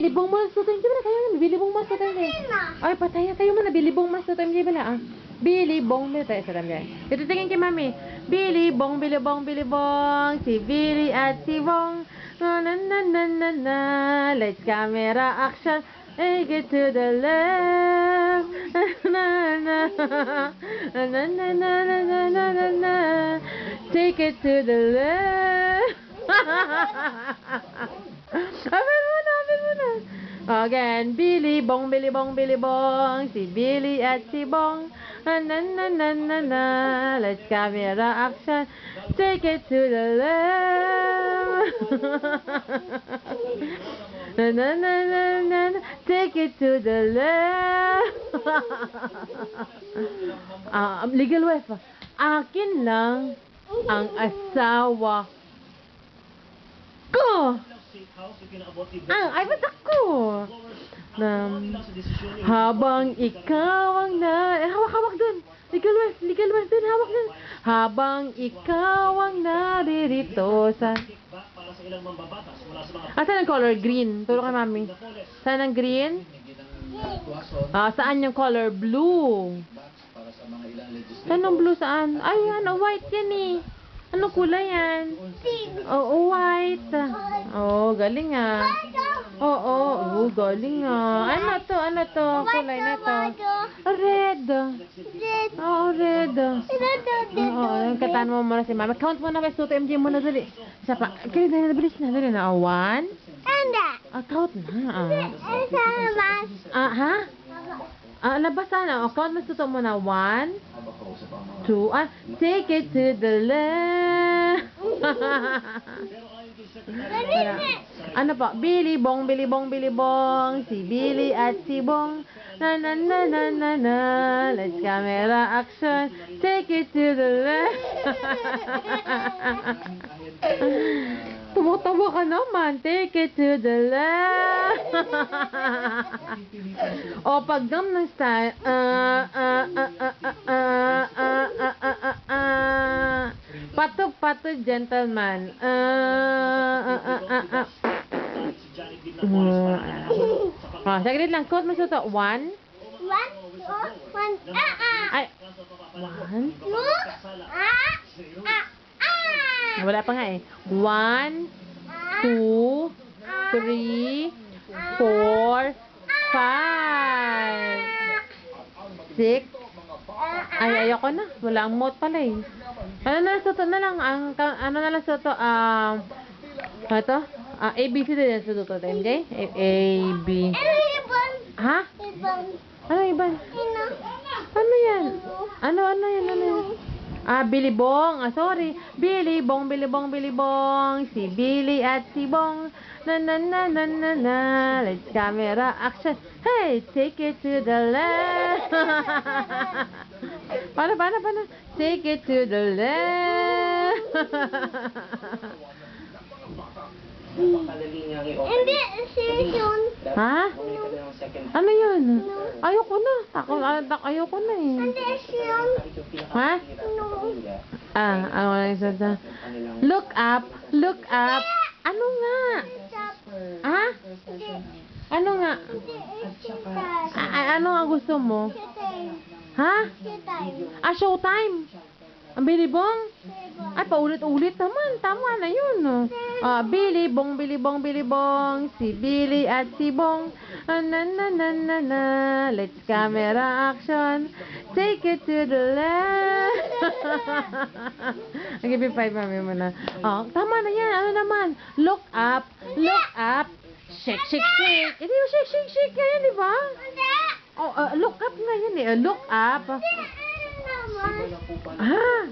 Bilibong mas to time bala kayo bilibong mas to time. Ay patay tayo muna bilibong mas to time bala ah. Bilibong bala tayo sa time. Ito tingin kay mami. Bilibong si Billy at si Bong. Na na na na na na. Let's camera action. Take it to the left. Na na na na na na na na na na. Take it to the left. Amin mo na. Again, Billy Bong, si Billy at si Bong. Na na na na na. Let's camera action. Take it to the left. Na na na na na. Take it to the left. Legal wife. Akin lang ang asawa ko. Ay, ba't ako? Habang ikaw ang hawak dun. Legal wife dun, hawak dun. Habang ikaw ang naririto sa... saan ang color? Green. Turo kay mami. Saan ang green? Saan yung color? Blue. Saan ang blue saan? Ay, white yan eh. Ano kulay yan? White. Galing ah. Galing ah. Ano to? Kulay na to. Red. Red. Kataan mo muna si mama. Count mo na kay Suto MJ mo na dali. Isa pa. Kaya dali, bilis na. Dali na. 1. Count na. Ha? Nabasa na. Count mo Suto mo na. 1. 2. Take it to the left. Ano pa? Billy Bong, si Billy at si Bong. Na na na na na na. Let's camera action. Take it to the left. Tumutawa ka naman. Take it to the left. Pag ng style. Pato gentleman. Saglit lang. Quote mo sa to. 1. Ay. 1. Wala pa nga eh. 1, 2, 3, 4, 5, 6. Ay, ayoko na. Wala ang mouth pala eh. Ano na lang. Ano na lang suto. Ito? ABC din suto to. MJ? A, B. Ha? Ano iban? Ano yan? Ano yan? Billy Bong. Sorry. Billy Bong. Si Billy at si Bong. Na na na na na na. Let's camera action. Hey, take it to the left. Paano? Take it to the left. Hindi, yun. Ha? Ano yun? Ayoko na. Ayoko na eh. Hindi, yun. Ha? Ano na isa ta? Look up. Ano nga? Ha? Ano nga? Ano nga gusto mo? Ha? Showtime. Ang Billy Bong? Ay, paulit-ulit naman. Tama na yun. Billy Bong, si Billy at si Bong. Na na na na na. Let's camera action. Take it to the left. I'll give you 5, mami mo na. Tama na yan. Ano naman? Look up. Shake. Hindi yung shake. Kaya, di ba? Look up nga yan eh. Look up. Hindi, naman. Ah!